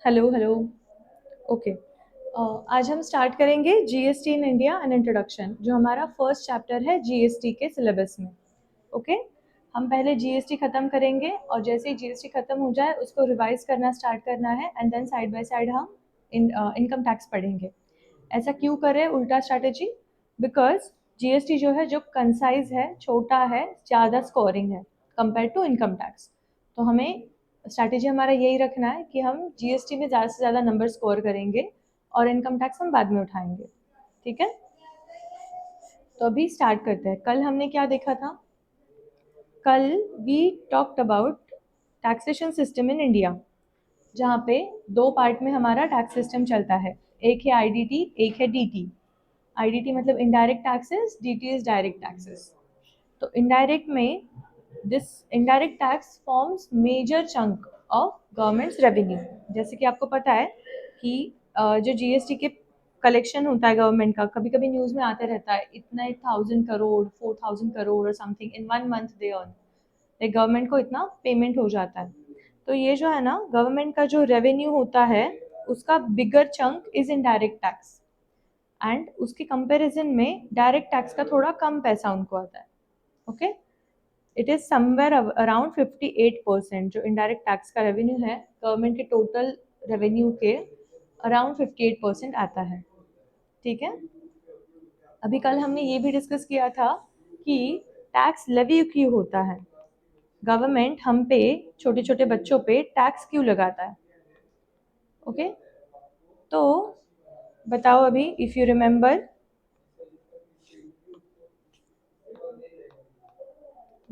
Hello hello. Okay. आज हम start करेंगे GST in India an introduction, जो हमारा फर्स्ट चैप्टर है जीएसटी के सिलेबस में। ओके। हम पहले जीएसटी खत्म करेंगे और जैसे ही जीएसटी खत्म हो जाए उसको रिवाइज करना स्टार्ट करना है, and then side by side हम इनकम टैक्स पढ़ेंगे। ऐसा क्यों करें उल्टा स्ट्रैटेजी? बिकॉज जीएसटी जो है, जो कंसाइज है, छोटा है, ज़्यादा स्कोरिंग है कंपेयर टू इनकम टैक्स। तो हमें स्ट्रैटेजी हमारा यही रखना है कि हम जीएसटी में ज़्यादा से ज़्यादा नंबर स्कोर करेंगे और इनकम टैक्स हम बाद में उठाएंगे। ठीक है, तो अभी स्टार्ट करते हैं। कल हमने क्या देखा था? कल we talked about taxation system in India, जहाँ पे दो पार्ट में हमारा टैक्स सिस्टम चलता है। एक है आईडीटी, एक है डीटी। आईडीटी मतलब indirect taxes, DT is direct taxes. तो इनडायरेक्ट में this indirect tax forms major chunk of government's revenue. जैसे कि आपको पता है कि जो जीएसटी के कलेक्शन होता है गवर्नमेंट का, कभी कभी न्यूज़ में आते रहता है इतना 8,000 करोड़, 4,000 करोड़ और something in 1 month they earn. Like government को इतना पेमेंट हो जाता है। तो ये जो है ना, गवर्नमेंट का जो रेवेन्यू होता है उसका bigger chunk is in direct tax, and उसके कंपैरिजन में डायरेक्ट टैक्स का थोड़ा कम पैसा उनको आता है। Okay, it is somewhere around 58%। जो इनडायरेक्ट टैक्स का रेवेन्यू है गवर्नमेंट के टोटल रेवेन्यू के अराउंड 58% आता है। ठीक है, अभी कल हमने ये भी डिस्कस किया था कि टैक्स लेवी क्यों होता है। गवर्नमेंट हम पे, छोटे छोटे बच्चों पे टैक्स क्यों लगाता है? ओके, तो बताओ अभी, if you remember,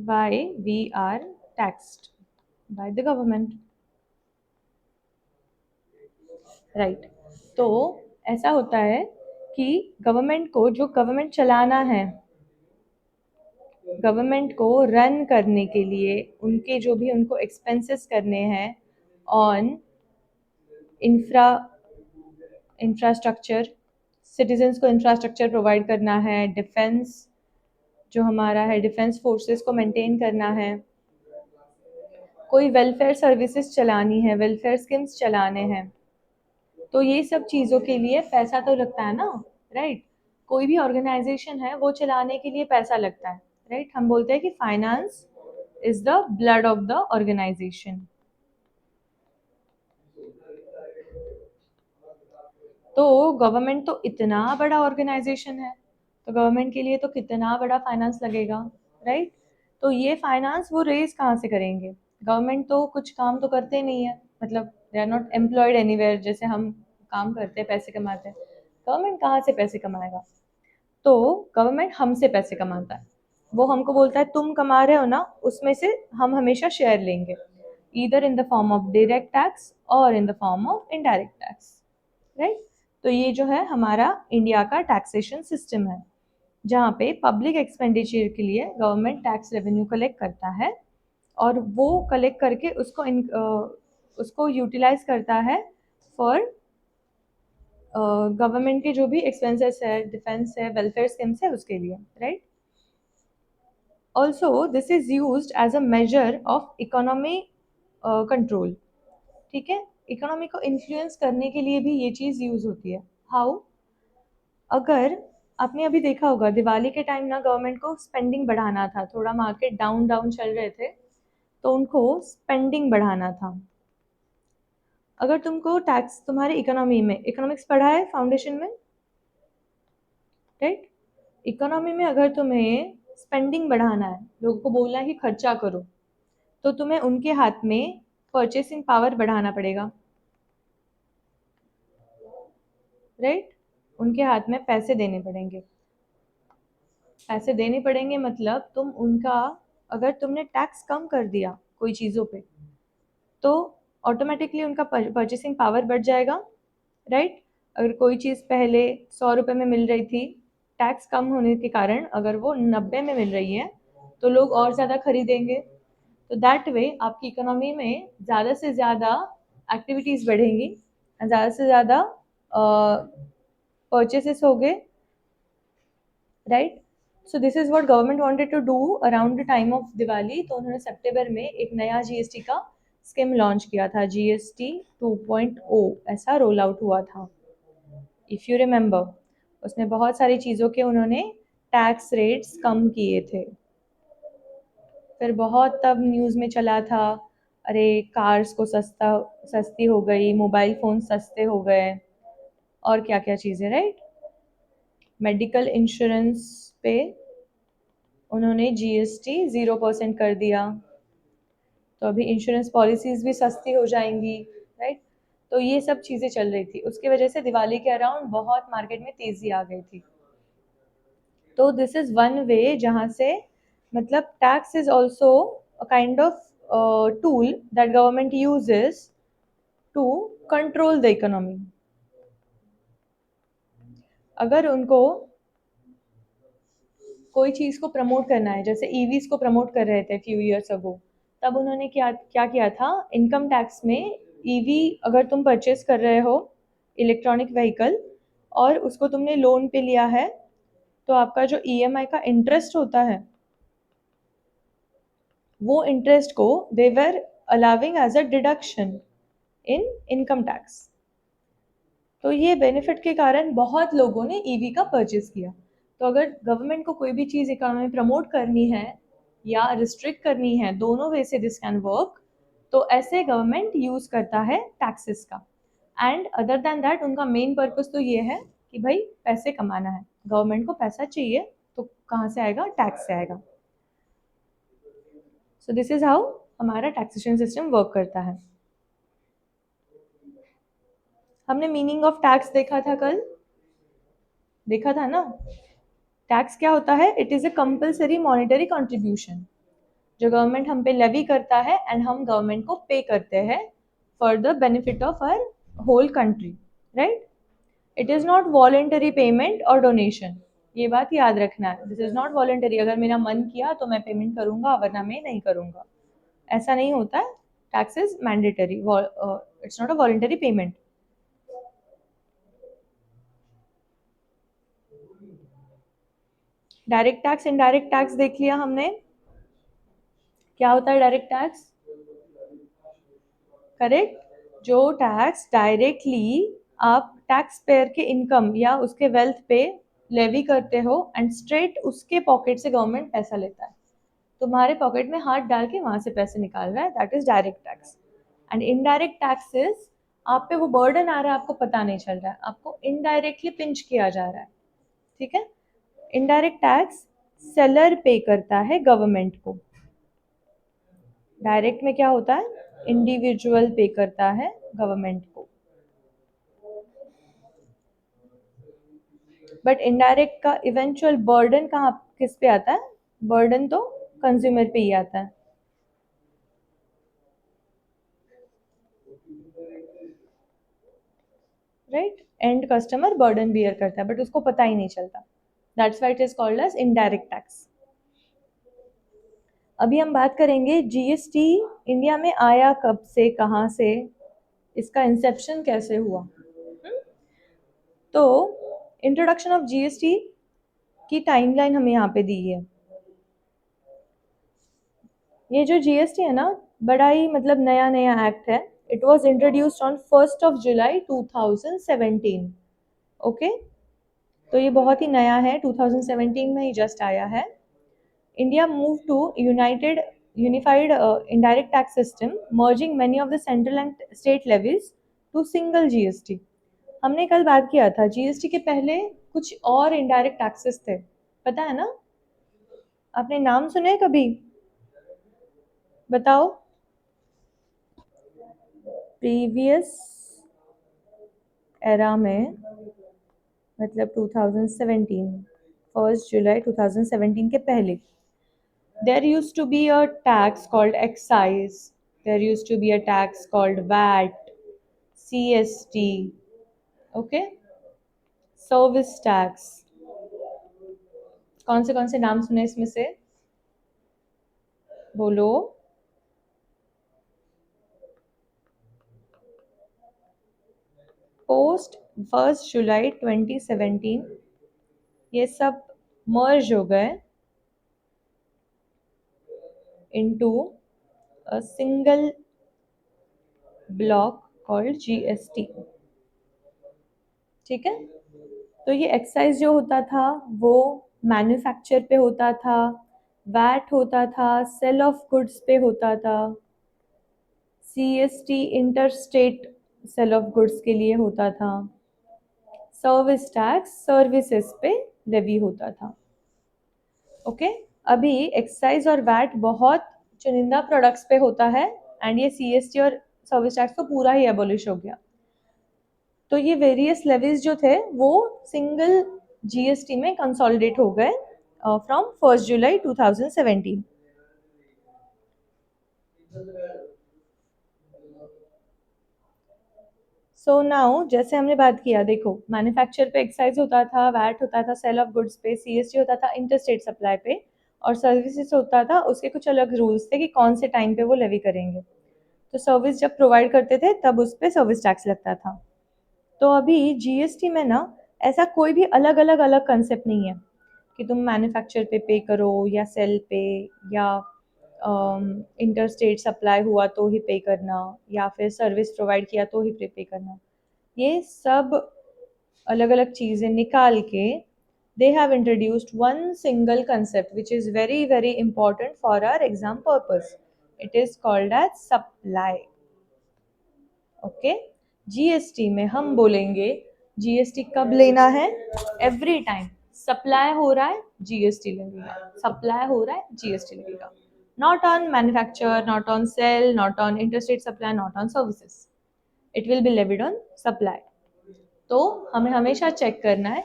why we are taxed by the government, right? तो ऐसा होता है कि गवर्नमेंट को, जो गवर्नमेंट चलाना है, गवर्नमेंट को रन करने के लिए उनके जो भी उनको एक्सपेंसेस करने हैं ऑन इंफ्रास्ट्रक्चर, सिटीजन्स को इंफ्रास्ट्रक्चर प्रोवाइड करना है, डिफेंस जो हमारा है, डिफेंस फोर्सेस को मेंटेन करना है, कोई वेलफेयर सर्विसेज चलानी है, वेलफेयर स्कीम्स चलाने हैं, तो ये सब चीज़ों के लिए पैसा तो लगता है ना, राइट? कोई भी ऑर्गेनाइजेशन है वो चलाने के लिए पैसा लगता है, राइट? हम बोलते हैं कि finance is the blood of the organisation. तो गवर्नमेंट तो इतना बड़ा ऑर्गेनाइजेशन है, तो गवर्नमेंट के लिए तो कितना बड़ा फाइनेंस लगेगा, राइट? तो ये फाइनेंस वो रेज कहाँ से करेंगे? गवर्नमेंट तो कुछ काम तो करते नहीं है, मतलब they are not employed anywhere. जैसे हम काम करते हैं, पैसे कमाते हैं, गवर्नमेंट कहाँ से पैसे कमाएगा? तो गवर्नमेंट हमसे पैसे कमाता है। वो हमको बोलता है तुम कमा रहे हो ना, उसमें से हम हमेशा शेयर लेंगे, either in the form of direct tax और in the form of indirect tax, right? तो ये जो है हमारा इंडिया का टैक्सेशन सिस्टम है, जहाँ पे पब्लिक एक्सपेंडिचर के लिए गवर्नमेंट टैक्स रेवेन्यू कलेक्ट करता है और वो कलेक्ट करके उसको यूटिलाइज करता है फॉर गवर्नमेंट के जो भी एक्सपेंसेस है, डिफेंस है, वेलफेयर स्कीम्स है, उसके लिए, right? Also this is use as a major of economy control. ठीक है, इकोनॉमी को इन्फ्लुएंस करने के लिए भी ये चीज़ यूज होती है। हाउ? अगर आपने अभी देखा होगा दिवाली के टाइम ना, गवर्नमेंट को स्पेंडिंग बढ़ाना था, थोड़ा मार्केट डाउन डाउन चल रहे थे, तो उनको स्पेंडिंग बढ़ाना था। अगर तुमको टैक्स, तुम्हारे इकोनॉमी में, इकोनॉमिक्स पढ़ा है फाउंडेशन में, राइट? इकोनॉमी में अगर तुम्हें स्पेंडिंग बढ़ाना है, लोगों को बोलना है कि खर्चा करो, तो तुम्हें उनके हाथ में परचेसिंग पावर बढ़ाना पड़ेगा, राइट? उनके हाथ में पैसे देने पड़ेंगे। पैसे देने पड़ेंगे मतलब तुम उनका, अगर तुमने टैक्स कम कर दिया कोई चीज़ों पे, तो ऑटोमेटिकली उनका परचेसिंग पावर बढ़ जाएगा, राइट? अगर कोई चीज़ पहले 100 रुपये में मिल रही थी, टैक्स कम होने के कारण अगर वो 90 में मिल रही है, तो लोग और ज़्यादा खरीदेंगे। तो दैट वे आपकी इकोनॉमी में ज़्यादा से ज़्यादा एक्टिविटीज़ बढ़ेंगी, ज़्यादा से ज़्यादा परचेसेस हो गए, right? So this is what government wanted to do around the time of Diwali. तो उन्होंने सितंबर में एक नया जीएसटी का स्कीम लॉन्च किया था, जीएसटी 2.0 ऐसा रोल आउट हुआ था, इफ़ यू रिमेंबर। उसमें बहुत सारी चीज़ों के उन्होंने टैक्स रेट्स कम किए थे। फिर बहुत तब न्यूज़ में चला था, अरे कार्स को सस्ती हो गई, मोबाइल फ़ोन सस्ते हो गए, और क्या क्या चीज़ें, राइट। मेडिकल इंश्योरेंस पे उन्होंने जीएसटी 0% कर दिया, तो अभी इंश्योरेंस पॉलिसीज़ भी सस्ती हो जाएंगी, राइट। तो ये सब चीज़ें चल रही थी, उसकी वजह से दिवाली के अराउंड बहुत मार्केट में तेज़ी आ गई थी। तो दिस इज़ वन वे जहाँ से, मतलब tax is also a kind of tool that government uses to control the economy. अगर उनको कोई चीज़ को प्रमोट करना है, जैसे ईवीज को प्रमोट कर रहे थे फ्यू ईयर्स अगो, तब उन्होंने क्या क्या किया था, इनकम टैक्स में ईवी अगर तुम परचेस कर रहे हो इलेक्ट्रॉनिक व्हीकल और उसको तुमने लोन पे लिया है, तो आपका जो ईएमआई का इंटरेस्ट होता है, वो इंटरेस्ट को they were allowing as a deduction in income tax. तो ये बेनिफिट के कारण बहुत लोगों ने ईवी का परचेस किया। तो अगर गवर्नमेंट को कोई भी चीज़ इकोनॉमी में प्रमोट करनी है या रिस्ट्रिक्ट करनी है, दोनों वे से दिस कैन वर्क, तो ऐसे गवर्नमेंट यूज़ करता है टैक्सेस का। एंड अदर देन दैट उनका मेन पर्पस तो ये है कि भाई पैसे कमाना है, गवर्नमेंट को पैसा चाहिए, तो कहाँ से आएगा, टैक्स से आएगा। सो दिस इज़ हाउ हमारा टैक्सेशन सिस्टम वर्क करता है। हमने मीनिंग ऑफ टैक्स देखा था कल, देखा था ना। टैक्स क्या होता है, it is a compulsory monetary contribution जो गवर्नमेंट हम पे लेवी करता है एंड हम गवर्नमेंट को पे करते हैं for the benefit of our whole country, right. It is not voluntary payment और डोनेशन, ये बात याद रखना है। दिस इज़ नॉट वॉलेंटरी, अगर मेरा मन किया तो मैं पेमेंट करूंगा वरना मैं नहीं करूंगा, ऐसा नहीं होता है। Tax is mandatory, it's not a voluntary payment. Direct tax, indirect tax देख लिया हमने। क्या होता है डायरेक्ट टैक्स, करेक्ट, जो टैक्स डायरेक्टली आप टैक्स पेयर के इनकम या उसके वेल्थ पे लेवी करते हो एंड स्ट्रेट उसके पॉकेट से गवर्नमेंट पैसा लेता है, तुम्हारे पॉकेट में हाथ डाल के वहां से पैसे निकाल रहा है, that is direct tax. And indirect taxes, आप पे वो बर्डन आ रहा है, आपको पता नहीं चल रहा है, आपको इनडायरेक्टली पिंच किया जा रहा है, ठीक है। इनडायरेक्ट टैक्स सेलर पे करता है गवर्नमेंट को, डायरेक्ट में क्या होता है, इंडिविजुअल पे करता है गवर्नमेंट को। बट इनडायरेक्ट का इवेंचुअल बर्डन कहाँ किस पे आता है, बर्डन तो कंज्यूमर पे ही आता है, right. And customer burden bear करता है बट उसको पता ही नहीं चलता, that's why it is called as indirect tax. अभी हम बात करेंगे जीएसटी इंडिया में आया कब से, कहाँ से, इसका इंसेप्शन कैसे हुआ। तो इंट्रोडक्शन ऑफ जीएसटी की टाइमलाइन हमें यहाँ पे दी है। ये जो जीएसटी है ना, बड़ा ही मतलब नया नया एक्ट है। It was introduced on 1 July 2017, okay. तो ये बहुत ही नया है, 2017 में ही जस्ट आया है। India move to unified indirect tax system, merging many of the central and state levies to single GST। हमने कल बात किया था, जीएसटी के पहले कुछ और इनडायरेक्ट टैक्सेस थे, पता है ना, आपने नाम सुने कभी, बताओ। प्रीवियस एरा में, मतलब 2017, 1 जुलाई 2017 के पहले, there used to be a tax called excise, there used to be a tax called VAT, CST, okay, service tax. कौन से नाम सुने इसमें से, बोलो। पोस्ट 1 जुलाई 2017 ये सब मर्ज हो गए into a single block called GST. ठीक है, तो ये एक्साइज जो होता था वो मैन्युफैक्चर पे होता था, वैट होता था, सेल ऑफ गुड्स पे होता था, CST inter state sale of goods के लिए होता था, सर्विस टैक्स सर्विसेज पे लेवी होता था। ओके, अभी एक्साइज और वैट बहुत चुनिंदा प्रोडक्ट्स पे होता है एंड ये CST और सर्विस टैक्स तो पूरा ही एबोलिश हो गया। तो ये वेरियस लेवीज जो थे वो सिंगल GST में कंसोलिडेट हो गए फ्रॉम 1 जुलाई 2017। सो नाउ जैसे हमने बात किया, देखो मैन्युफैक्चर पे एक्साइज होता था, वैट होता था, सेल ऑफ गुड्स पे, CST होता था इंटरस्टेट सप्लाई पे, और सर्विसेज होता था उसके कुछ अलग रूल्स थे कि कौन से टाइम पे वो लेवी करेंगे। तो सर्विस जब प्रोवाइड करते थे तब उस पर सर्विस टैक्स लगता था। तो अभी GST में ना ऐसा कोई भी अलग अलग अलग कंसेप्ट नहीं है कि तुम मैन्युफैक्चर पे करो या सेल पे या इंटरस्टेट सप्लाई हुआ तो ही पे करना या फिर सर्विस प्रोवाइड किया तो ही पे करना। ये सब अलग अलग चीज़ें निकाल के they have introduced one single concept which is very very important for our exam purpose. It is called as supply. Okay, GST में हम बोलेंगे GST कब लेना है? एवरी टाइम सप्लाई हो रहा है GST लगेगा, सप्लाई हो रहा है GST लगेगा, not on manufacture, not on sale, not on interstate supply, not on services, it will be levied on supply. तो हमें हमेशा चेक करना है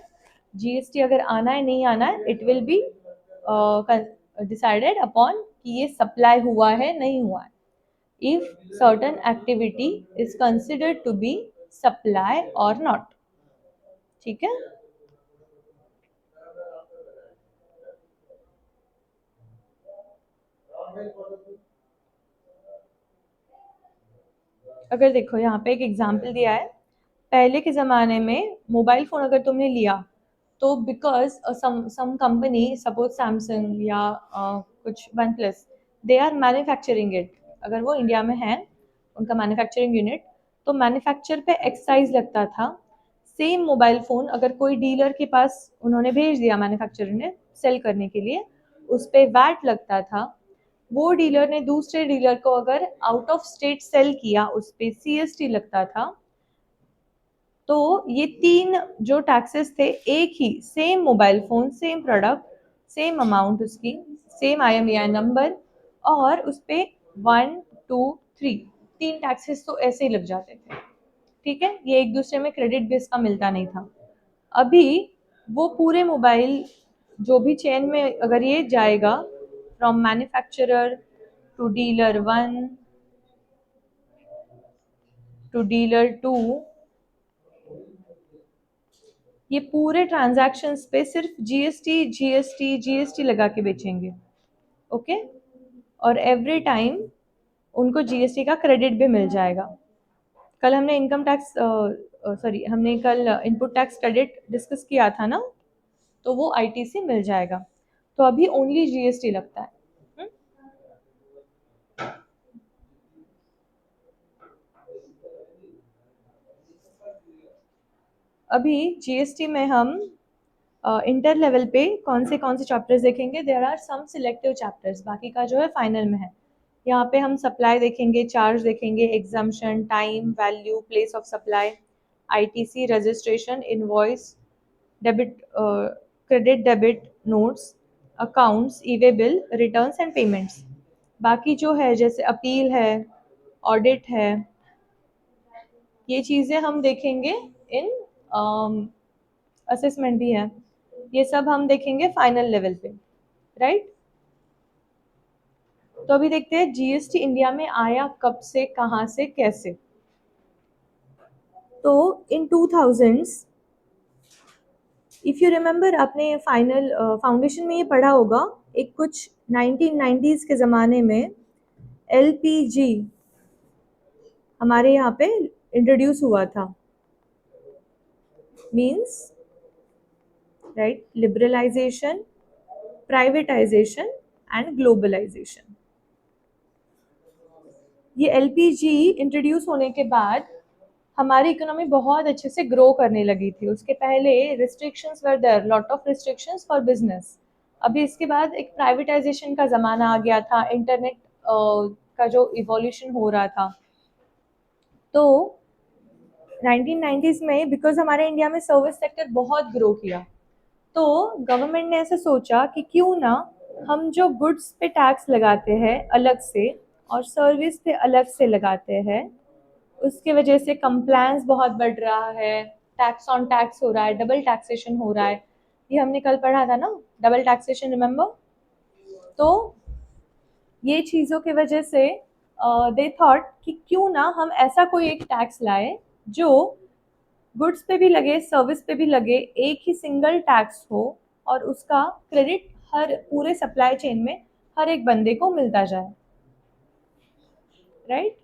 GST अगर आना है नहीं आना है, it will be decided upon कि ये सप्लाई हुआ है नहीं हुआ है, if certain activity is considered to be supply or not। ठीक है, अगर देखो यहाँ पे एक एग्जांपल दिया है, पहले के ज़माने में मोबाइल फ़ोन अगर तुमने लिया तो because some company suppose Samsung या कुछ OnePlus, they are manufacturing it, अगर वो इंडिया में है उनका मैन्युफैक्चरिंग यूनिट, तो मैन्युफैक्चर पे एक्साइज लगता था। सेम मोबाइल फ़ोन अगर कोई डीलर के पास उन्होंने भेज दिया मैन्युफैक्चरर ने सेल करने के लिए, उस पर वैट लगता था। वो डीलर ने दूसरे डीलर को अगर आउट ऑफ स्टेट सेल किया उस पर CST लगता था। तो ये तीन जो टैक्सेस थे एक ही same mobile phone, same product, same amount उसकी, सेम IMEI नंबर, और उस पर 1 2 3 तीन टैक्सेस तो ऐसे ही लग जाते थे। ठीक है, ये एक दूसरे में क्रेडिट बेस का मिलता नहीं था। अभी वो पूरे मोबाइल जो भी चेन में अगर ये जाएगा from manufacturer to dealer 1 to dealer 2, ये पूरे ट्रांजैक्शंस पे सिर्फ GST लगा के बेचेंगे। ओके, और एवरी टाइम उनको GST का क्रेडिट भी मिल जाएगा। कल हमने इनकम टैक्स सॉरी हमने कल इनपुट टैक्स क्रेडिट डिस्कस किया था ना, तो वो ITC मिल जाएगा। तो अभी ओनली GST लगता है। अभी GST में हम इंटर लेवल पे कौन से चैप्टर्स देखेंगे? There are some selective chapters, बाकी का जो है फाइनल में है। यहाँ पे हम सप्लाई देखेंगे, चार्ज देखेंगे, exemption, time, value, place of supply, ITC, registration, invoice, debit, credit debit notes, accounts, e-way bill, returns and payments. बाकी जो है जैसे अपील है, ऑडिट है, ये चीज़ें हम देखेंगे इन असेसमेंट भी है, ये सब हम देखेंगे फाइनल लेवल पे, राइट। तो अभी देखते हैं GST इंडिया में आया कब से, कहाँ से, कैसे। तो इन 2000s, इफ़ यू रिमेंबर आपने फाइनल फाउंडेशन में ये पढ़ा होगा, एक कुछ 1990s के ज़माने में LPG हमारे यहाँ पे इंट्रोड्यूस हुआ था, means right liberalisation, privatisation and globalisation. ये एलपीजी इंट्रोड्यूस होने के बाद हमारी इकोनॉमी बहुत अच्छे से ग्रो करने लगी थी। उसके पहले restrictions were there, lot of restrictions for business. अभी इसके बाद एक प्राइवेटाइजेशन का ज़माना आ गया था, इंटरनेट का जो इवोल्यूशन हो रहा था। तो 1990s में बिकॉज हमारे इंडिया में सर्विस सेक्टर बहुत ग्रो किया, तो गवर्नमेंट ने ऐसे सोचा कि क्यों ना हम जो गुड्स पे टैक्स लगाते हैं अलग से और सर्विस पे अलग से लगाते हैं, उसकी वजह से कंप्लायंस बहुत बढ़ रहा है, टैक्स ऑन टैक्स हो रहा है, डबल टैक्सेशन हो रहा है। ये हमने कल पढ़ा था ना, डबल टैक्सेशन, रिमेम्बर? तो ये चीज़ों की वजह से दे थॉट कि क्यों ना हम ऐसा कोई एक टैक्स लाए जो गुड्स पे भी लगे, सर्विस पे भी लगे, एक ही सिंगल टैक्स हो और उसका क्रेडिट हर पूरे सप्लाई चेन में हर एक बंदे को मिलता जाए, राइट?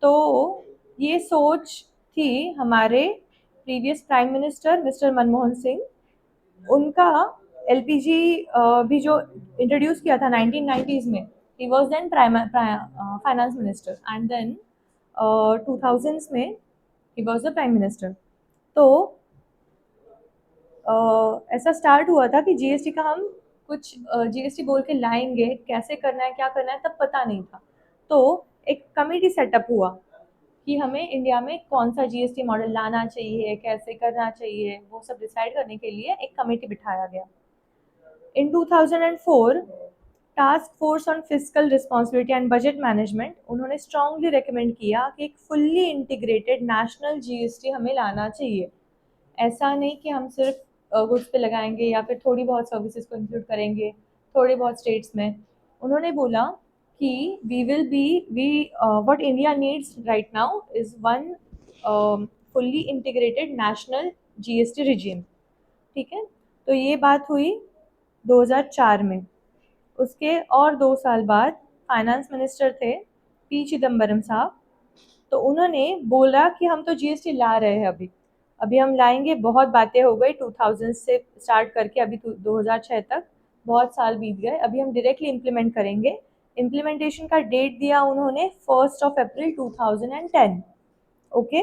तो ये सोच थी हमारे previous prime minister mister Manmohan Singh. उनका एलपीजी भी जो इंट्रोड्यूस किया था 1990s में, he was then finance minister and then 2000s में he was the prime minister. तो ऐसा स्टार्ट हुआ था कि जीएसटी का हम कुछ जीएसटी बोल के लाएंगे, कैसे करना है क्या करना है तब पता नहीं था। तो एक कमेटी सेटअप हुआ कि हमें इंडिया में कौन सा जीएसटी मॉडल लाना चाहिए, कैसे करना चाहिए, वो सब डिसाइड करने के लिए एक कमेटी बिठाया गया। इन 2004 task force on physical responsibility and budget management, उन्होंने स्ट्रांगली रिकमेंड किया कि एक फुल्ली इंटीग्रेटेड नेशनल जीएसटी हमें लाना चाहिए। ऐसा नहीं कि हम सिर्फ गुड्स पे लगाएंगे या फिर थोड़ी बहुत सर्विसेज को इंक्लूड करेंगे थोड़े बहुत स्टेट्स में। उन्होंने बोला कि we will be we what India needs right now is one fully integrated national GST regime. ठीक है, तो ये बात हुई 2004 में। उसके और 2 साल बाद फाइनेंस मिनिस्टर थे पी चिदम्बरम साहब, तो उन्होंने बोला कि हम तो जीएसटी ला रहे हैं, अभी अभी हम लाएंगे। बहुत बातें हो गई 2000 से स्टार्ट करके अभी 2006 तक, बहुत साल बीत गए, अभी हम डायरेक्टली इम्प्लीमेंट करेंगे। इम्प्लीमेंटेशन का डेट दिया उन्होंने 1 अप्रैल 2010। ओके,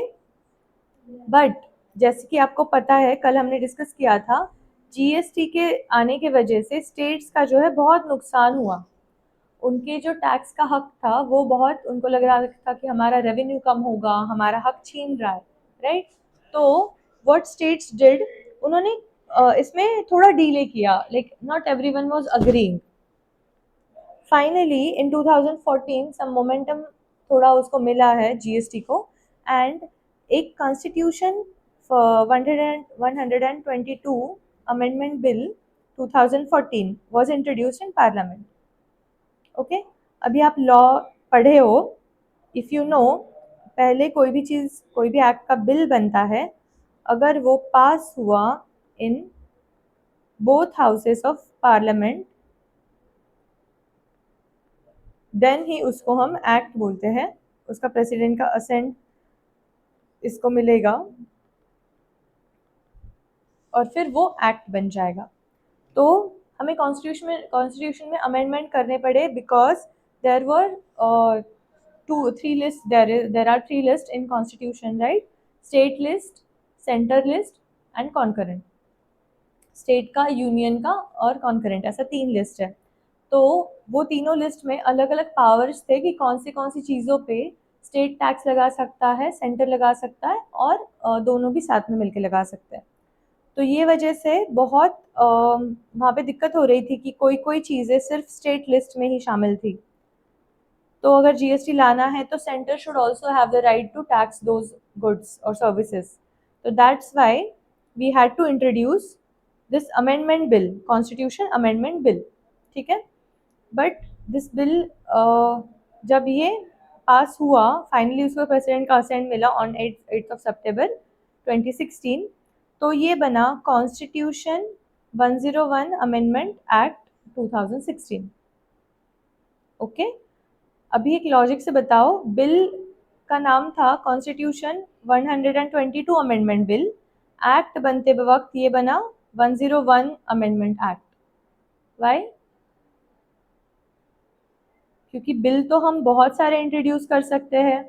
बट जैसे कि आपको पता है, कल हमने डिस्कस किया था, जीएसटी के आने के वजह से स्टेट्स का जो है बहुत नुकसान हुआ। उनके जो टैक्स का हक था वो बहुत, उनको लग रहा था कि हमारा रेवेन्यू कम होगा, हमारा हक छीन रहा है, राइट? तो व्हाट स्टेट्स डिड, उन्होंने इसमें थोड़ा डिले किया, like not everyone was agreeing. Finally in 2014 some momentum थोड़ा उसको मिला है जीएसटी को, एंड एक constitution 122 amendment bill 2014 was introduced in parliament. Okay, अभी आप लॉ पढ़े हो, इफ़ यू नो, पहले कोई भी चीज़, कोई भी एक्ट का बिल बनता है, अगर वो पास हुआ in both houses of parliament, then he उसको हम एक्ट बोलते हैं। उसका प्रेसिडेंट का असेंट इसको मिलेगा और फिर वो एक्ट बन जाएगा। तो हमें कॉन्स्टिट्यूशन में अमेंडमेंट करने पड़े because there were there are three lists in constitution, right? State list, center list and concurrent. State का, यूनियन का और कॉन्करेंट, ऐसा 3 लिस्ट है। तो वो तीनों लिस्ट में अलग अलग पावर्स थे कि कौन सी चीज़ों पे स्टेट टैक्स लगा सकता है, सेंटर लगा सकता है और दोनों भी साथ में मिलकर लगा सकते हैं। तो ये वजह से बहुत वहाँ पे दिक्कत हो रही थी कि कोई कोई चीज़ें सिर्फ स्टेट लिस्ट में ही शामिल थी। तो अगर जीएसटी लाना है तो centre should also have the right to tax those goods और सर्विसेज। तो that's why we had to introduce this amendment bill, constitution amendment bill. ठीक है, बट दिस बिल जब ये पास हुआ, फाइनली उसको प्रेसिडेंट का असेंट मिला ऑन 8 सितंबर 2016, तो ये बना कॉन्स्टिट्यूशन 101 अमेंडमेंट एक्ट 2016। ओके, अभी एक लॉजिक से बताओ, बिल का नाम था कॉन्स्टिट्यूशन 122 अमेंडमेंट बिल, एक्ट बनते वक्त ये बना 101 अमेंडमेंट एक्ट। वाई? क्योंकि बिल तो हम बहुत सारे इंट्रोड्यूस कर सकते हैं,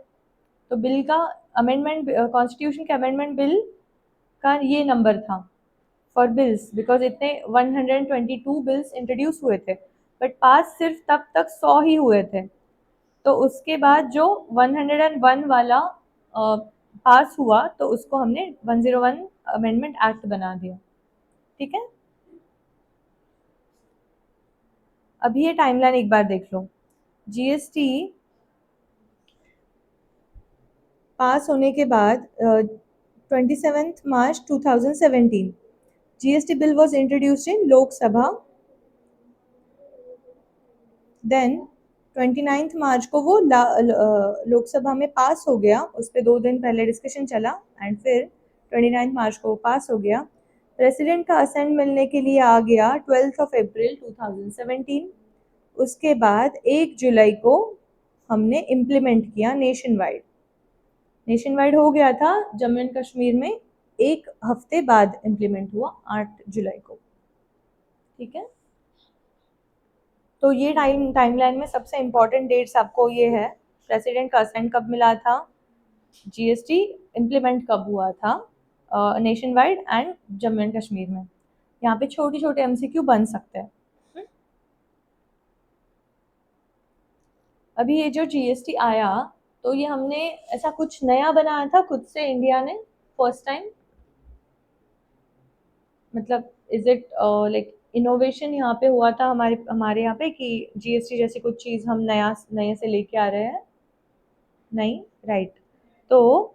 तो बिल का अमेंडमेंट, कॉन्स्टिट्यूशन के अमेंडमेंट बिल का ये नंबर था फॉर बिल्स, बिकॉज इतने 122 बिल्स इंट्रोड्यूस हुए थे, बट पास सिर्फ तब तक 100 ही हुए थे। तो उसके बाद जो 101 वाला पास हुआ, तो उसको हमने 101 अमेंडमेंट एक्ट बना दिया। ठीक है, अभी ये टाइमलाइन एक बार देख लो। जीएसटी पास होने के बाद 27 March 2017 GST bill was introduced in Lok Sabha, then 29 March को वो लोकसभा में पास हो गया, उस पर 2 दिन पहले डिस्कशन चला एंड फिर 29 मार्च को पास हो गया। प्रेसिडेंट का असेंट मिलने के लिए आ गया 12 अप्रैल 2017। उसके बाद 1 जुलाई को हमने इम्प्लीमेंट किया नेशन वाइड। नेशन वाइड हो गया था, जम्मू एंड कश्मीर में 1 हफ्ते बाद इम्प्लीमेंट हुआ 8 जुलाई को। ठीक है, तो ये टाइमलाइन में सबसे इम्पोर्टेंट डेट्स आपको ये है, प्रेसिडेंट का असेंट कब मिला था, जीएसटी इम्प्लीमेंट कब हुआ था nation wide and Jammu and Kashmir में। यहाँ पे छोटे छोटे एमसीक्यू बन सकते हैं। अभी ये जो जीएसटी आया, तो ये हमने ऐसा कुछ नया बनाया था खुद से इंडिया ने फर्स्ट टाइम, मतलब इज इट लाइक इनोवेशन यहाँ पे हुआ था हमारे हमारे यहाँ पे कि जीएसटी जैसी कुछ चीज़ हम नए से लेके आ रहे हैं? नहीं, राइट। तो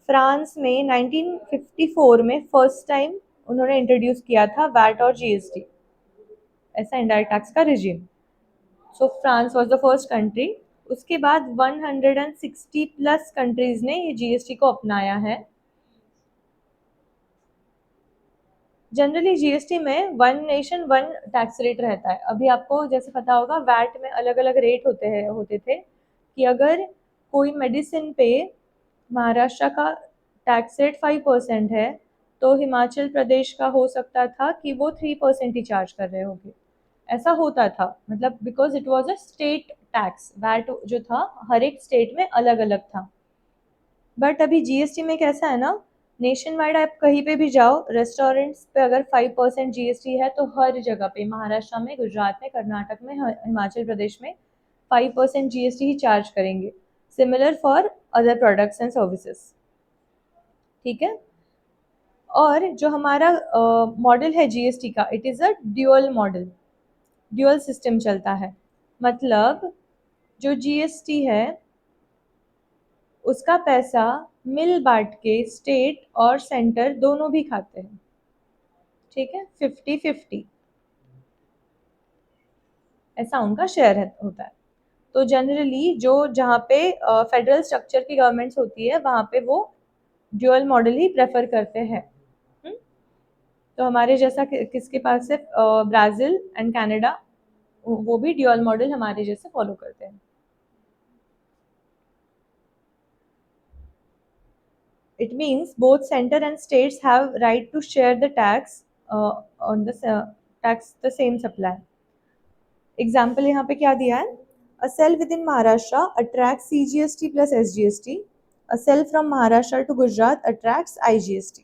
फ्रांस में 1954 में फर्स्ट टाइम उन्होंने इंट्रोड्यूस किया था वैट और जीएसटी, ऐसा इंडायरेक्ट टैक्स का regime. So France was the first country. उसके बाद 160 प्लस कंट्रीज ने ये जीएसटी को अपनाया है। जनरली जीएसटी में one nation one tax rate रहता है। अभी आपको जैसे पता होगा वैट में अलग अलग रेट होते थे कि अगर कोई मेडिसिन पे महाराष्ट्र का टैक्स रेट 5% है, तो हिमाचल प्रदेश का हो सकता था कि वो 3% ही चार्ज कर रहे होंगे। ऐसा होता था, मतलब because it was a state tax, VAT जो था हर एक स्टेट में अलग अलग था। बट अभी जीएसटी में कैसा है ना, नेशन वाइड आप कहीं पे भी जाओ, रेस्टोरेंट्स पे अगर 5% जीएसटी है, तो हर जगह पे महाराष्ट्र में, गुजरात में, कर्नाटक में, हिमाचल प्रदेश में 5% जीएसटी ही चार्ज करेंगे। Similar for other products and services. ठीक है, और जो हमारा मॉडल है जीएसटी का, it is a dual model, dual system चलता है। मतलब जो जीएसटी है उसका पैसा मिल बांट के स्टेट और सेंटर दोनों भी खाते हैं। ठीक है, 50-50 ऐसा उनका शेयर होता है। तो जनरली जो जहाँ पे फेडरल स्ट्रक्चर की गवर्नमेंट्स होती है, वहाँ पे वो ड्यूअल मॉडल ही प्रेफर करते हैं। तो हमारे जैसा किसके पास है, ब्राज़ील एंड कनाडा, वो भी ड्यूअल मॉडल हमारे जैसे फॉलो करते हैं। It means both center and states have right to share the tax on the tax the same supply. Example यहाँ पे क्या दिया है, a cell within Maharashtra attracts CGST plus SGST. A cell from Maharashtra to Gujarat attracts IGST.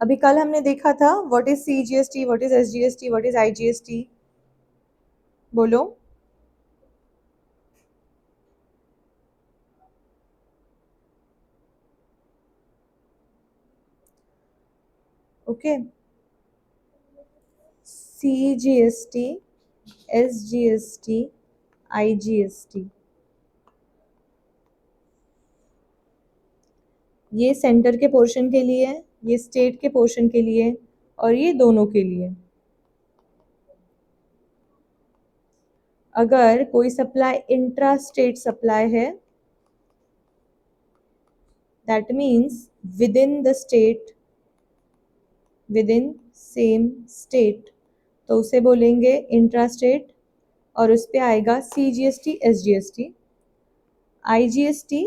अभी कल हमने देखा था what is CGST, what is SGST, what is IGST, बोलो। ओके, CGST, SGST, IGST, ये सेंटर के पोर्शन के लिए, ये स्टेट के पोर्शन के लिए, और ये दोनों के लिए। अगर कोई सप्लाई इंट्रा स्टेट सप्लाई है, that means within the state, within same state, तो उसे बोलेंगे इंट्रा स्टेट, और उस पर आएगा CGST, SGST। IGST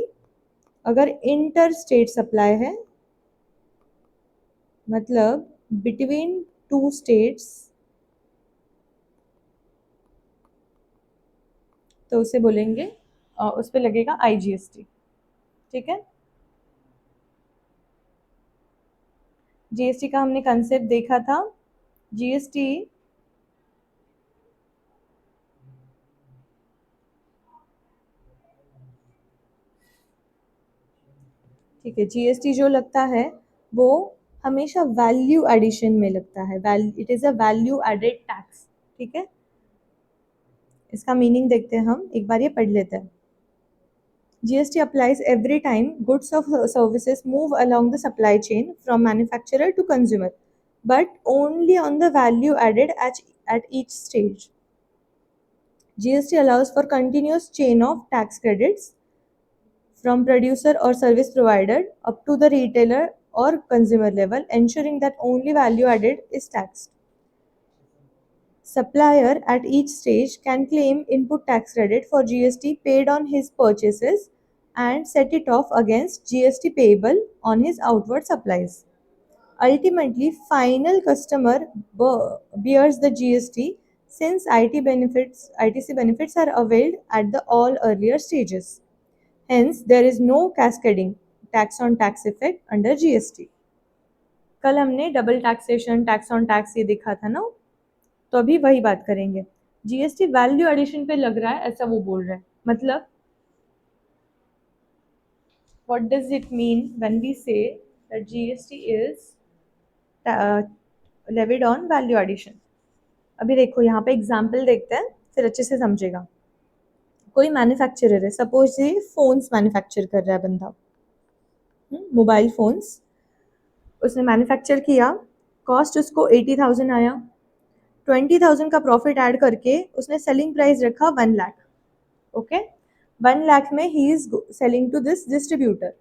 अगर इंटर स्टेट सप्लाई है, मतलब बिटवीन टू स्टेट्स, तो उसे बोलेंगे उस पर लगेगा IGST। ठीक है, GST का हमने कंसेप्ट देखा था। GST ठीक है, GST जो लगता है वो हमेशा वैल्यू एडिशन में लगता है। It is a value added tax. ठीक है, इसका मीनिंग देखते हैं हम, एक बार ये पढ़ लेते हैं। GST applies every time goods or services move along the supply chain from manufacturer to consumer, but only on the value added at each stage. GST allows for continuous chain of tax credits from producer or service provider up to the retailer or consumer level, ensuring that only value added is taxed. Supplier at each stage can claim input tax credit for GST paid on his purchases and set it off against GST payable on his outward supplies. Ultimately, final customer bears the GST since ITC benefits are availed at the all earlier stages. Hence, there is no cascading tax on tax effect under GST. कल हमने double taxation, tax on tax ये देखा था ना, तो अभी वही बात करेंगे। GST वैल्यू एडिशन पे लग रहा है ऐसा वो बोल रहे हैं। मतलब what does it mean when we say that GST is levied on value addition? अभी देखो यहाँ पे एग्जाम्पल देखते हैं, फिर अच्छे से समझेगा। कोई मैन्युफैक्चरर है, सपोज ये फोन्स मैन्युफैक्चर कर रहा है बंदा, मोबाइल फोन्स उसने मैन्युफैक्चर किया, कॉस्ट उसको 80,000 आया, 20,000 का प्रॉफिट ऐड करके उसने सेलिंग प्राइस रखा 1 लाख। ओके, 1 लाख में he is selling to this distributor.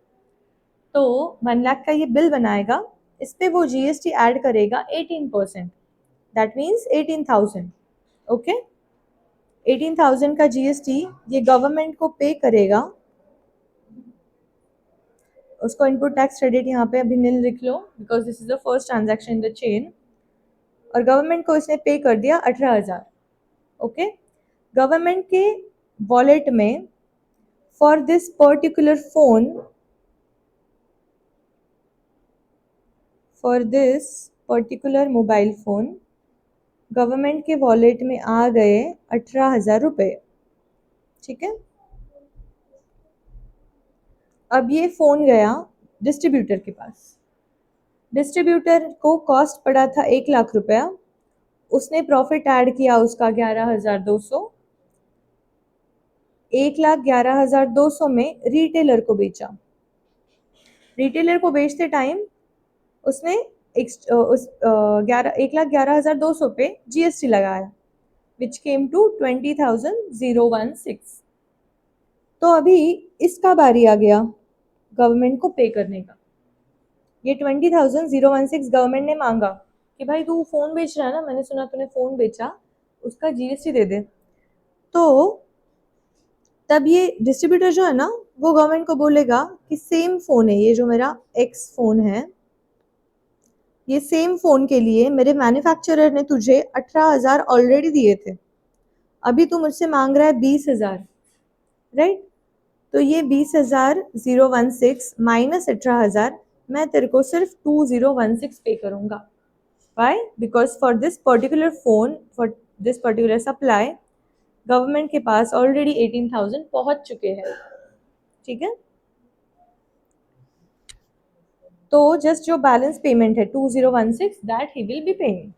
तो 1 लाख का ये बिल बनाएगा, इस पे वो GST ऐड करेगा 18%, दैट मीन्स 18,000। ओके, 18,000 का GST ये गवर्नमेंट को पे करेगा। उसको इनपुट टैक्स क्रेडिट यहाँ पे अभी नील लिख लो, because this is the first transaction in the chain. और गवर्नमेंट को इसने पे कर दिया 18,000। ओके, गवर्नमेंट के वॉलेट में for this particular phone, for this particular mobile phone, government के वॉलेट में आ गए 18,000 रुपये। ठीक है, अब ये फोन गया डिस्ट्रीब्यूटर के पास। डिस्ट्रीब्यूटर को कॉस्ट पड़ा था 1 लाख रुपया, उसने प्रॉफिट ऐड किया उसका 11,200। 1,11,200 में रिटेलर को बेचा। रिटेलर को बेचते टाइम उसने उस 1,11,200 पे GST लगाया, विच केम टू 20,016। तो अभी इसका बारी आ गया गवर्नमेंट को पे करने का। ये 20,016 गवर्नमेंट ने मांगा कि भाई तू फोन बेच रहा है ना, मैंने सुना तूने फोन बेचा, उसका GST दे दे। तो तब ये डिस्ट्रीब्यूटर जो है ना, वो गवर्नमेंट को बोलेगा कि सेम फोन है, ये जो मेरा एक्स फोन है, ये सेम फोन के लिए मेरे मैन्युफैक्चरर ने तुझे 18,000 ऑलरेडी दिए थे, अभी तू मुझसे मांग रहा है 20,000, राइट? तो ये 20,016 माइनस 18,000, मैं तेरे को सिर्फ 2016 पे करूंगा। Why? Because for this particular phone, for this particular supply, government के पास ऑलरेडी 18,000 पहुंच चुके हैं। ठीक है, तो जस्ट जो बैलेंस पेमेंट है 2016, that he will be paying.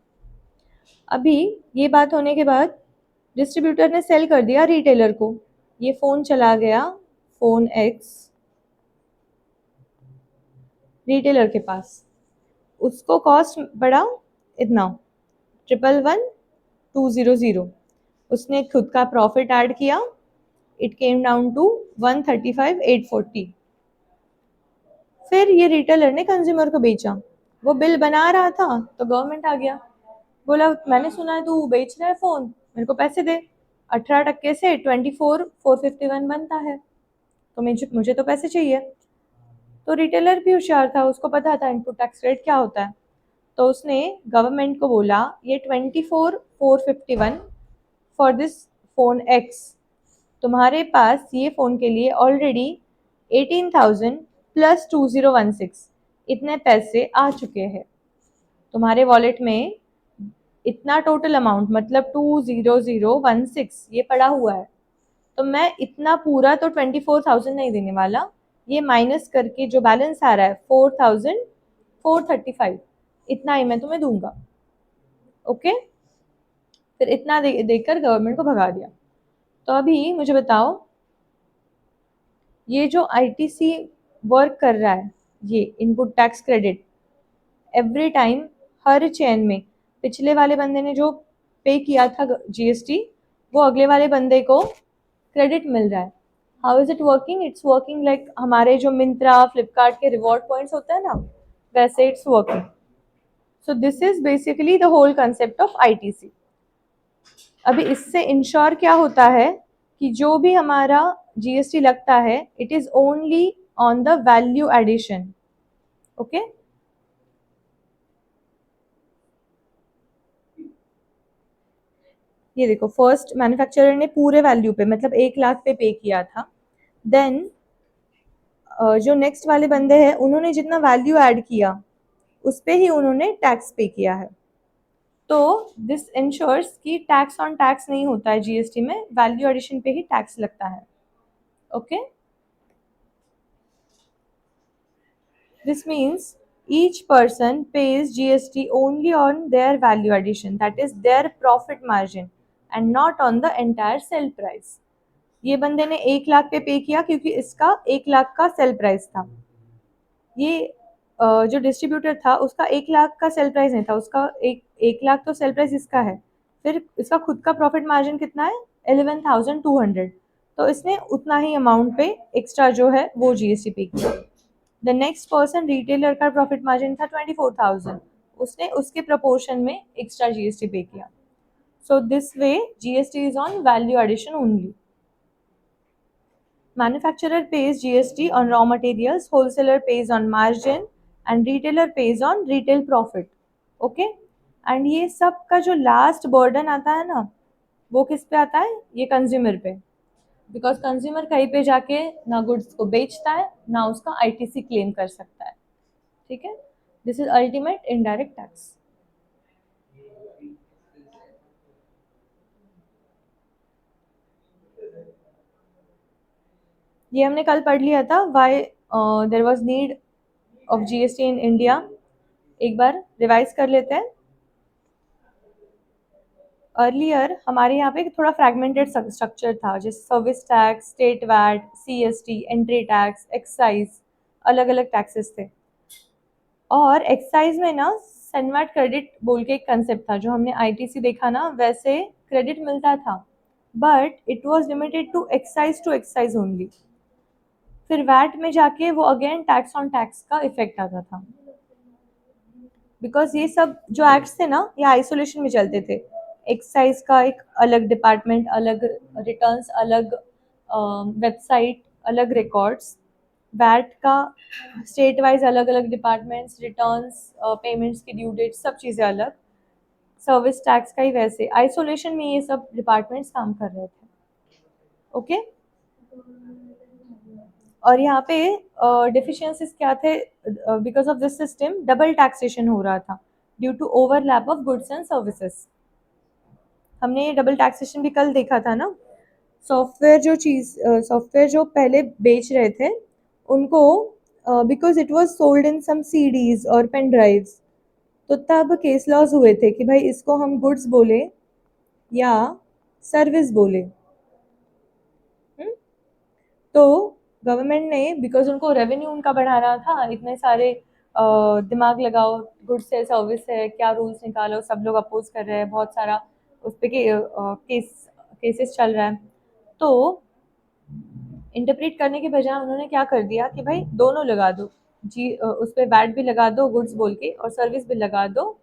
अभी ये बात होने के बाद डिस्ट्रीब्यूटर ने सेल कर दिया रिटेलर को, ये फोन चला गया फोन एक्स रिटेलर के पास, उसको कॉस्ट पड़ा इतना 111,200, उसने खुद का प्रॉफिट ऐड किया, इट केम डाउन टू 135,840। फिर ये रिटेलर ने कंज्यूमर को बेचा, वो बिल बना रहा था तो गवर्नमेंट आ गया, बोला मैंने सुना है तू बेच रहा है फोन, मेरे को पैसे दे। 18% से 24,451 बनता है, तो मुझे तो पैसे चाहिए। तो रिटेलर भी होशियार था, उसको पता था इनपुट टैक्स रेट क्या होता है, तो उसने गवर्नमेंट को बोला ये 24,451 फॉर दिस फोन एक्स तुम्हारे पास ये फ़ोन के लिए ऑलरेडी 18,000 प्लस 2016 इतने पैसे आ चुके हैं तुम्हारे वॉलेट में। इतना टोटल अमाउंट मतलब 20016 ये पड़ा हुआ है। तो मैं इतना पूरा तो 24,000 नहीं देने वाला, ये माइनस करके जो बैलेंस आ रहा है 4,435 इतना ही मैं तुम्हें दूंगा। ओके, फिर इतना देकर गवर्नमेंट को भगा दिया। तो अभी मुझे बताओ, ये जो आईटीसी वर्क कर रहा है, ये input tax credit every time हर चेन में, पिछले वाले बंदे ने जो पे किया था जीएसटी, वो अगले वाले बंदे को क्रेडिट मिल रहा है। How is it working? It's working like हमारे जो मिंत्रा फ्लिपकार्ट के रिवॉर्ड पॉइंट्स होते हैं ना, वैसे it's working. So this is basically the whole concept of ITC. अभी इससे इंश्योर क्या होता है कि जो भी हमारा जीएसटी लगता है it is only on the value addition. Okay, ये देखो, फर्स्ट मैन्युफैक्चरर ने पूरे वैल्यू पे मतलब 1 लाख पे किया था। देन जो नेक्स्ट वाले बंदे हैं उन्होंने जितना वैल्यू ऐड किया उस पे ही उन्होंने टैक्स पे किया है। तो दिस इंश्योर्स कि टैक्स ऑन टैक्स नहीं होता है जीएसटी में, वैल्यू एडिशन पे ही टैक्स लगता है। Okay, this means each person pays GST only on their value addition, that is their profit margin, and not on the entire sell price। ये बंदे ने 1 लाख पे किया क्योंकि इसका 1 लाख का सेल प्राइस था। ये जो डिस्ट्रीब्यूटर था उसका 1 लाख का सेल प्राइस नहीं था, उसका एक लाख तो सेल प्राइस इसका है, फिर इसका खुद का प्रॉफिट मार्जिन कितना है 11,200। तो इसने उतना ही अमाउंट पे एक्स्ट्रा जो है वो जीएसटी पे किया। द नेक्स्ट पर्सन रिटेलर का प्रॉफिट मार्जिन था 24,000, उसने उसके प्रपोर्शन में एक्स्ट्रा जीएसटी पे किया। So this way GST is on value addition only. Manufacturer pays GST on raw materials, wholesaler pays on margin and retailer pays on retail profit. Okay? And ये सब का जो last burden आता है ना, वो किस पे आता है? ये कंज्यूमर पे। बिकॉज कंज्यूमर कहीं पे जाके ना गुड्स को बेचता है ना उसका आईटीसी क्लेम कर सकता है। ठीक है, this is ultimate indirect tax. ये हमने कल पढ़ लिया था, why there was need of GST in India. एक बार रिवाइज कर लेते हैं। अर्लियर हमारे यहाँ पे थोड़ा फ्रैगमेंटेड स्ट्रक्चर था, जैसे service tax, state VAT, CST, entry tax, excise, अलग अलग टैक्सेस थे। और एक्साइज में ना सनवैट क्रेडिट बोल के एक कंसेप्ट था, जो हमने आईटीसी देखा ना वैसे क्रेडिट मिलता था, but it was limited to excise only. फिर वैट में जाके वो अगेन टैक्स ऑन टैक्स का इफेक्ट आता था, बिकॉज ये सब जो एक्ट्स थे ना ये आइसोलेशन में चलते थे। एक्साइज का एक अलग डिपार्टमेंट, अलग रिटर्न्स, अलग वेबसाइट, अलग रिकॉर्ड्स। वैट का स्टेट वाइज अलग अलग डिपार्टमेंट्स, रिटर्न्स, पेमेंट्स की ड्यू डेट, सब चीज़ें अलग। सर्विस टैक्स का ही वैसे आइसोलेशन में ये सब डिपार्टमेंट्स काम कर रहे थे। ओके, और यहाँ पे डिफिशियंसीज क्या थे? Because of this system double taxation हो रहा था due to overlap of goods and services. हमने ये डबल टैक्सेशन भी कल देखा था ना। सॉफ्टवेयर जो पहले बेच रहे थे उनको, because it was sold in some CDs और पेन ड्राइव्स, तो तब केस लॉज हुए थे कि भाई इसको हम गुड्स बोले या सर्विस बोले। तो गवर्नमेंट ने, बिकॉज उनको रेवेन्यू उनका बढ़ाना था, इतने सारे दिमाग लगाओ, गुड्स है सर्विस है, क्या रूल्स निकालो, सब लोग अपोज कर रहे हैं, बहुत सारा उस पर केसेस चल रहा है। तो इंटरप्रेट करने के बजाय उन्होंने क्या कर दिया कि भाई दोनों लगा दो जी, उस पर वैट भी लगा दो गुड्स बोल के, और सर्विस भी लगा दो,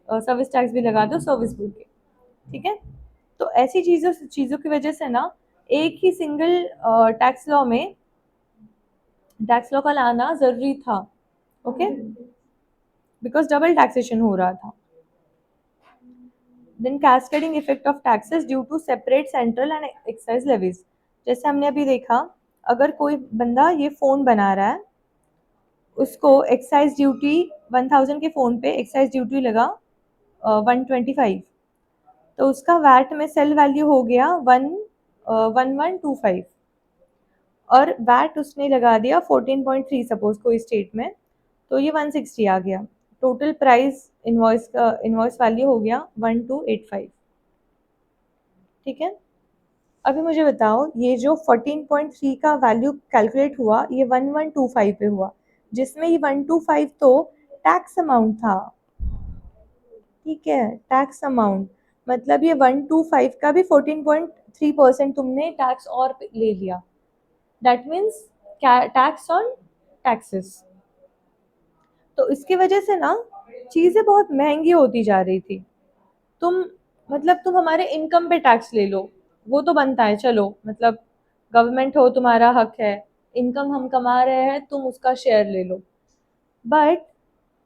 सर्विस टैक्स भी लगा दो सर्विस बोल के। ठीक है, तो ऐसी चीज़ों की वजह से ना एक ही सिंगल टैक्स लॉ में टैक्स लॉ का लाना ज़रूरी था। ओके, बिकॉज डबल टैक्सेशन हो रहा था। Then cascading effect of taxes due to separate central and excise levies. जैसे हमने अभी देखा, अगर कोई बंदा ये फ़ोन बना रहा है, उसको एक्साइज ड्यूटी 1000 के फ़ोन पे एक्साइज ड्यूटी लगा 125, तो उसका वैट में सेल वैल्यू हो गया 1125, और वैट उसने लगा दिया 14.3 सपोज कोई स्टेट में, तो ये 160 आ गया। टोटल प्राइस इनवॉइस का इनवॉइस वैल्यू हो गया 1285। ठीक है, अभी मुझे बताओ, ये जो 14.3 का वैल्यू कैलकुलेट हुआ, ये 1125 पे हुआ, जिसमें ये 125 तो टैक्स अमाउंट था। ठीक है, टैक्स अमाउंट मतलब ये 125 का भी 14.3% तुमने टैक्स और ले लिया, that means tax on taxes. तो इसकी वजह से ना चीज़ें बहुत महंगी होती जा रही थी। तुम मतलब तुम हमारे इनकम पे टैक्स ले लो, वो तो बनता है, चलो मतलब गवर्नमेंट हो, तुम्हारा हक है, इनकम हम कमा रहे हैं, तुम उसका शेयर ले लो, बट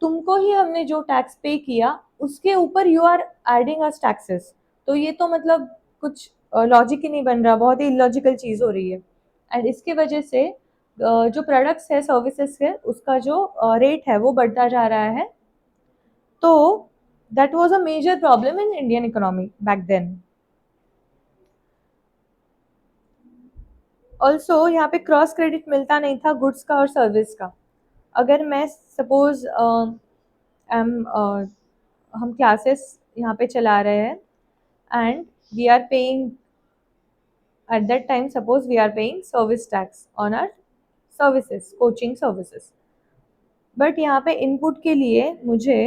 तुमको ही हमने जो टैक्स पे किया उसके ऊपर you are adding us taxes, तो ये तो मतलब कुछ लॉजिक ही नहीं बन रहा, बहुत ही इलॉजिकल चीज़ हो रही है। एंड इसके वजह से जो प्रोडक्ट्स है, सर्विसेज है, उसका जो रेट है वो बढ़ता जा रहा है। तो that was a major problem in Indian economy back then. Also यहाँ पे क्रॉस क्रेडिट मिलता नहीं था गुड्स का और सर्विस का। अगर मैं सपोज हम क्लासेस यहाँ पे चला रहे हैं, and we are paying at that time, suppose we are paying service tax on our services, coaching services, but यहाँ पे इनपुट के लिए मुझे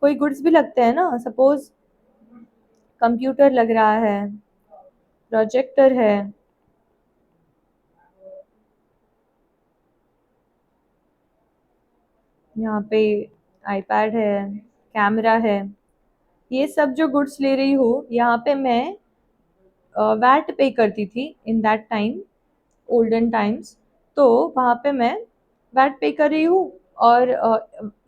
कोई गुड्स भी लगते हैं ना, सपोज कंप्यूटर लग रहा है, प्रोजेक्टर है, यहाँ पे आईपैड है, कैमरा है, ये सब जो गुड्स ले रही हूँ, यहाँ पे मैं वैट पे करती थी in that time, olden times. तो वहाँ पे मैं वैट पे कर रही हूँ, और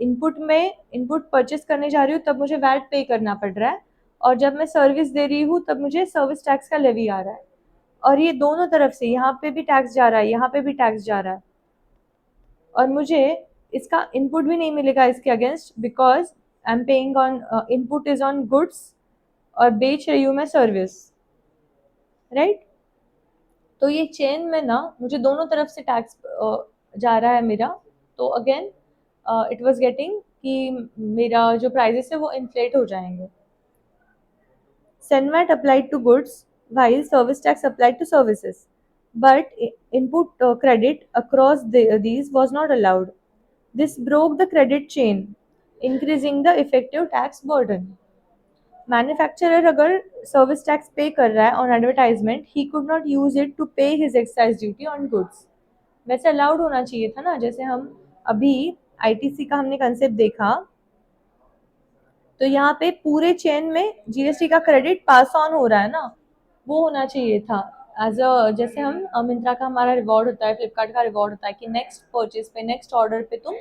इनपुट परचेस करने जा रही हूँ तब मुझे वैट पे करना पड़ रहा है, और जब मैं सर्विस दे रही हूँ तब मुझे सर्विस टैक्स का लेवी आ रहा है, और ये दोनों तरफ से, यहाँ पे भी टैक्स जा रहा है, यहाँ पे भी टैक्स जा रहा है, और मुझे इसका इनपुट भी नहीं मिलेगा इसके against, because I am paying on, input is on goods और बेच रही हूँ मैं सर्विस, राइट। तो ये चेन में ना मुझे दोनों तरफ से टैक्स जा रहा है मेरा, तो अगेन इट वाज गेटिंग कि मेरा जो प्राइजेस है वो इन्फ्लेट हो जाएंगे। Cenvat applied to goods while service tax applied to services, but input credit across these was not allowed. This broke the credit chain, increasing the effective tax burden. Manufacturer अगर service tax pay कर रहा है on advertisement, he could not use it to pay his excise duty on goods. वैसे allowed होना चाहिए था ना, जैसे हम अभी आईटीसी का हमने कंसेप्ट देखा, तो यहाँ पे पूरे चेन में जीएसटी का क्रेडिट पास ऑन हो रहा है ना, वो होना चाहिए था। एज अ जैसे हम मिंत्रा का हमारा रिवॉर्ड होता है, फ्लिपकार्ट का रिवॉर्ड होता है कि नेक्स्ट परचेज पे, नेक्स्ट ऑर्डर पे तुम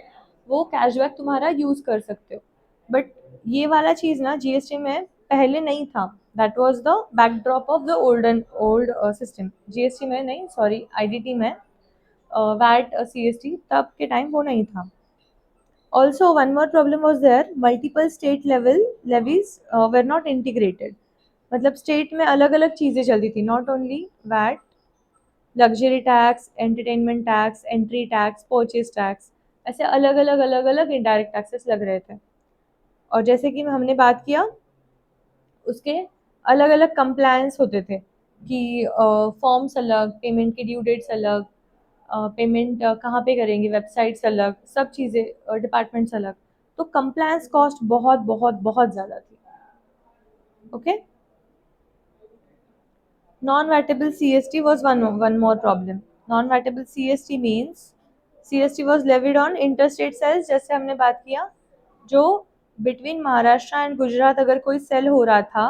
वो कैशबैक तुम्हारा यूज कर सकते हो, बट ये वाला चीज ना जीएसटी में पहले नहीं था। That was the backdrop of the old system, GST में नहीं, सॉरी आईडीटी में, वैट सीएसटी तब के टाइम वो नहीं था। Also, one more problem was there, multiple state level levies were not integrated. मतलब स्टेट में अलग अलग चीज़ें चलती थी, not only VAT, luxury tax, entertainment tax, entry tax, purchase tax, ऐसे अलग अलग इनडायरेक्ट टैक्सेस लग रहे थे। और जैसे कि हमने बात किया, उसके अलग अलग कंप्लायंस होते थे कि फॉर्म्स अलग, पेमेंट की ड्यू डेट्स अलग, पेमेंट कहाँ पे करेंगे, वेबसाइट्स अलग, सब चीज़ें डिपार्टमेंट्स अलग, तो कंप्लायंस कॉस्ट बहुत बहुत बहुत ज़्यादा थी। Okay, non-vatable CST was one more problem. Non-vatable CST means CST was levied on interstate sales, जैसे हमने बात किया, जो बिटवीन महाराष्ट्र एंड गुजरात अगर कोई सेल हो रहा था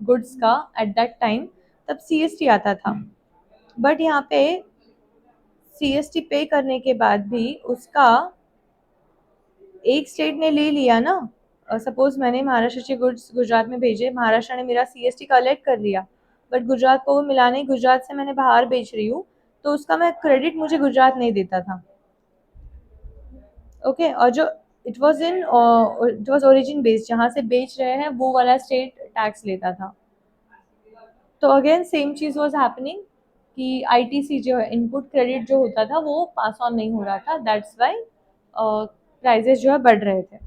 गुड्स का एट दैट टाइम, तब सीएसटी आता था। बट यहाँ पे सीएसटी पे करने के बाद भी उसका एक स्टेट ने ले लिया ना, सपोज मैंने महाराष्ट्र से गुड्स गुजरात में भेजे, महाराष्ट्र ने मेरा सीएसटी कलेक्ट कर लिया, बट गुजरात को वो मिला नहीं, गुजरात से मैंने बाहर बेच रही हूँ, तो उसका मैं क्रेडिट मुझे गुजरात नहीं देता था। ओके, और जो इट वॉज ओरिजिन बेस्ड, जहाँ से बेच रहे हैं वो वाला स्टेट टैक्स लेता था। तो अगेन सेम चीज वॉज हैपनिंग कि आईटीसी जो है, इनपुट क्रेडिट जो होता था वो पास ऑन नहीं हो रहा था, दैट्स वाई प्राइजेस जो है बढ़ रहे थे।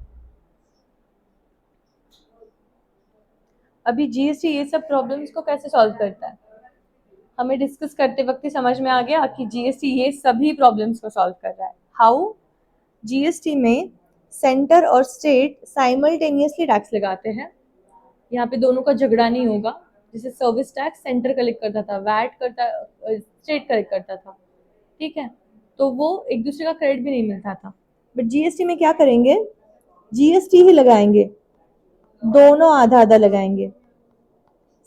अभी जीएसटी ये सब प्रॉब्लम्स को कैसे सॉल्व करता है, हमें डिस्कस करते वक्त ही समझ में आ गया कि जीएसटी ये सभी प्रॉब्लम्स को सॉल्व कर रहा है। हाउ? जीएसटी में सेंटर और स्टेट साइमल्टेनियसली टैक्स लगाते हैं, यहाँ पे दोनों का झगड़ा नहीं होगा। जैसे सर्विस टैक्स सेंटर कलेक्ट करता था, वैट करता स्टेट कलेक्ट करता था, ठीक है, तो वो एक दूसरे का क्रेडिट भी नहीं मिलता था। बट जीएसटी में क्या करेंगे, जीएसटी ही लगाएंगे, दोनों आधा आधा लगाएंगे।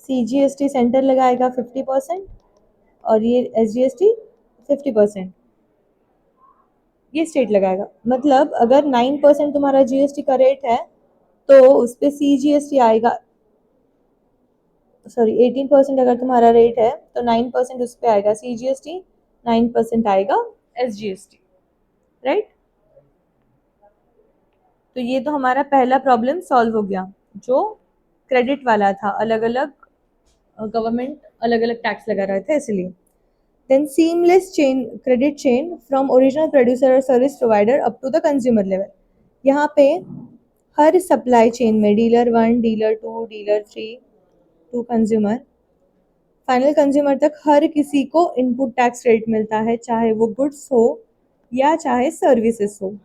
सीजीएसटी सेंटर लगाएगा 50% और ये एसजीएसटी 50% ये स्टेट लगाएगा। मतलब अगर 9% तुम्हारा जीएसटी का रेट है तो उस पर सीजीएसटी आएगा, सॉरी 18% अगर तुम्हारा रेट है तो 9% उस पर आएगा सीजीएसटी, 9% आएगा एसजीएसटी, राइट। तो ये तो हमारा पहला प्रॉब्लम सॉल्व हो गया, जो क्रेडिट वाला था, अलग अलग गवर्नमेंट अलग अलग टैक्स लगा रहे थे इसलिए। Then seamless chain, credit chain from original producer और service provider up to the consumer level. यहाँ पे हर सप्लाई चेन में dealer 1, dealer 2, dealer 3 to consumer, final consumer तक हर किसी को इनपुट टैक्स रेट मिलता है, चाहे वो गुड्स हो या चाहे सर्विसेज हो,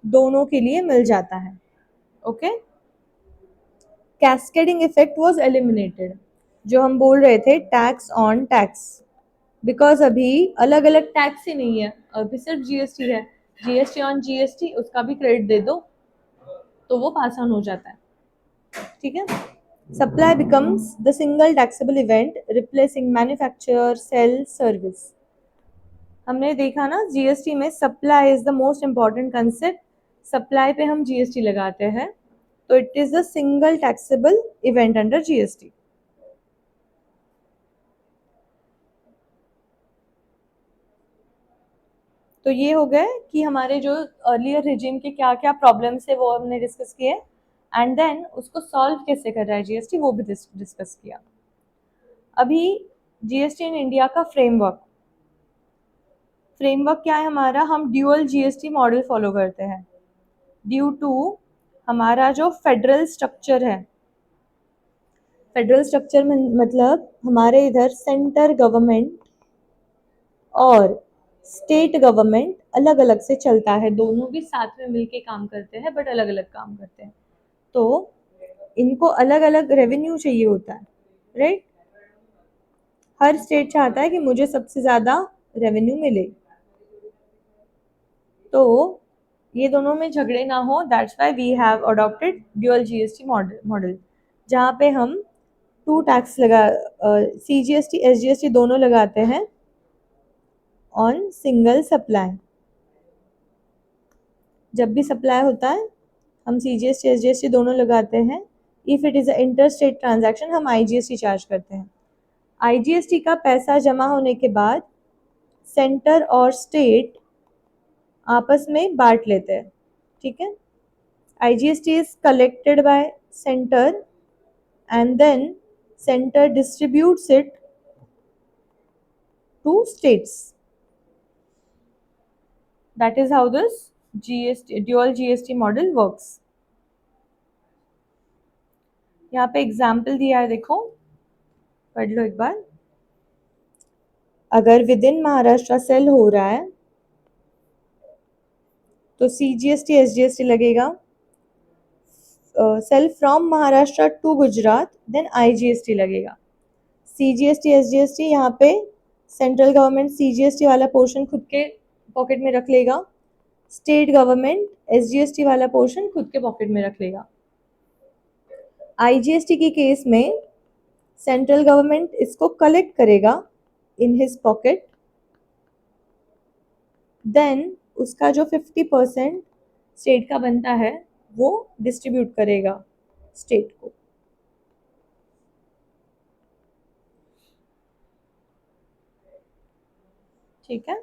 दोनों के लिए मिल जाता है। Okay, cascading effect was eliminated, जो हम बोल रहे थे टैक्स ऑन टैक्स, बिकॉज अभी अलग अलग टैक्स ही नहीं है, अभी सिर्फ जीएसटी है, जीएसटी ऑन जीएसटी, उसका भी क्रेडिट दे दो तो वो पास ऑन हो जाता है, ठीक है। Supply becomes the single taxable event replacing manufacture, sale, service. हमने देखा ना जीएसटी में supply is the most important concept, supply पे हम जीएसटी लगाते हैं, तो it is the single taxable event under GST. तो ये हो गए कि हमारे जो अर्लियर रिजिम के क्या क्या प्रॉब्लम्स है वो हमने डिस्कस किए, एंड देन उसको सॉल्व कैसे कर रहा है जीएसटी वो भी डिस्कस किया। अभी जीएसटी इन इंडिया का फ्रेमवर्क क्या है हमारा, हम ड्यूअल जीएसटी मॉडल फॉलो करते हैं ड्यू टू हमारा जो फेडरल स्ट्रक्चर है। फेडरल स्ट्रक्चर में मतलब हमारे इधर सेंटर गवर्नमेंट और स्टेट गवर्नमेंट अलग अलग से चलता है, दोनों भी साथ में मिलके काम करते हैं बट अलग अलग काम करते हैं, तो इनको अलग अलग रेवेन्यू चाहिए होता है, राइट। हर स्टेट चाहता है कि मुझे सबसे ज़्यादा रेवेन्यू मिले, तो ये दोनों में झगड़े ना हो, that's why we have adopted dual GST model, जहाँ पे हम टू टैक्स लगा, सीजीएसटी एसजीएसटी दोनों लगाते हैं ऑन सिंगल सप्लाई। जब भी सप्लाई होता है हम सीजीएसटी एसजीएसटी दोनों लगाते हैं। If it is a inter state transaction हम आईजीएसटी चार्ज करते हैं। आईजीएसटी का पैसा जमा होने के बाद सेंटर और स्टेट आपस में बांट लेते हैं, ठीक है। IGST is collected by centre and then center distributes it to states. That is how this GST dual GST model works. यहाँ पे एग्जाम्पल दिया है, देखो पढ़ लो एक बार। अगर विद इन महाराष्ट्र सेल हो रहा है तो सीजीएसटी एसजीएसटी लगेगा, sale from Maharashtra to Gujarat then IGST लगेगा। सीजीएसटी एसजीएसटी यहाँ पे सेंट्रल गवर्नमेंट सीजीएसटी वाला पोर्शन खुद के पॉकेट में रख लेगा, स्टेट गवर्नमेंट एसजीएसटी वाला पोर्शन खुद के पॉकेट में रख लेगा। आईजीएसटी के केस में सेंट्रल गवर्नमेंट इसको कलेक्ट करेगा इन हिज पॉकेट, देन उसका जो 50% स्टेट का बनता है वो डिस्ट्रीब्यूट करेगा स्टेट को। ठीक है,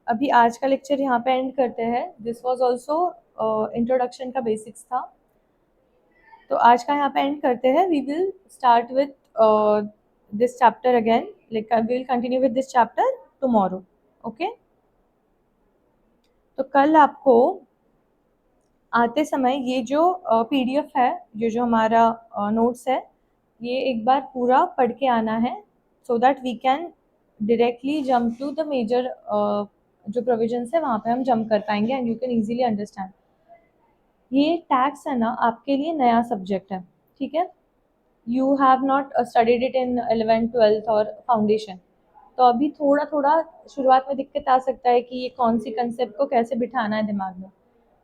अभी आज का लेक्चर यहाँ पे एंड करते हैं। दिस वाज आल्सो इंट्रोडक्शन का बेसिक्स था, तो आज का यहाँ पे एंड करते हैं। We will start with this chapter again, like we will continue with this chapter tomorrow. Okay, तो कल आपको आते समय ये जो पीडीएफ है, ये जो हमारा नोट्स है, ये एक बार पूरा पढ़ के आना है, so that we can directly jump to the major जो प्रोविजंस है वहाँ पे हम जंप कर पाएंगे and you can easily understand. ये टैक्स है ना, आपके लिए नया सब्जेक्ट है, ठीक है। You have not studied it in 11th 12th और फाउंडेशन, तो अभी थोड़ा थोड़ा शुरुआत में दिक्कत आ सकता है कि ये कौन सी कंसेप्ट को कैसे बिठाना है दिमाग में,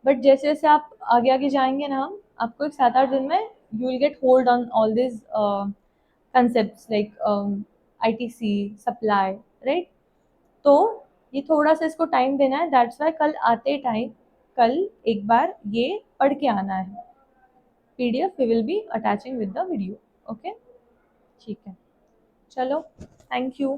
बट जैसे जैसे आप आगे आगे जाएंगे ना, हम आपको एक 7 8 दिन में you will get hold on all this concept like ITC supply, right. तो ये थोड़ा सा इसको टाइम देना है, दैट्स वाई कल आते टाइम, कल एक बार ये पढ़ के आना है। PDF we will be attaching with the video. Okay, ठीक है, चलो, थैंक यू।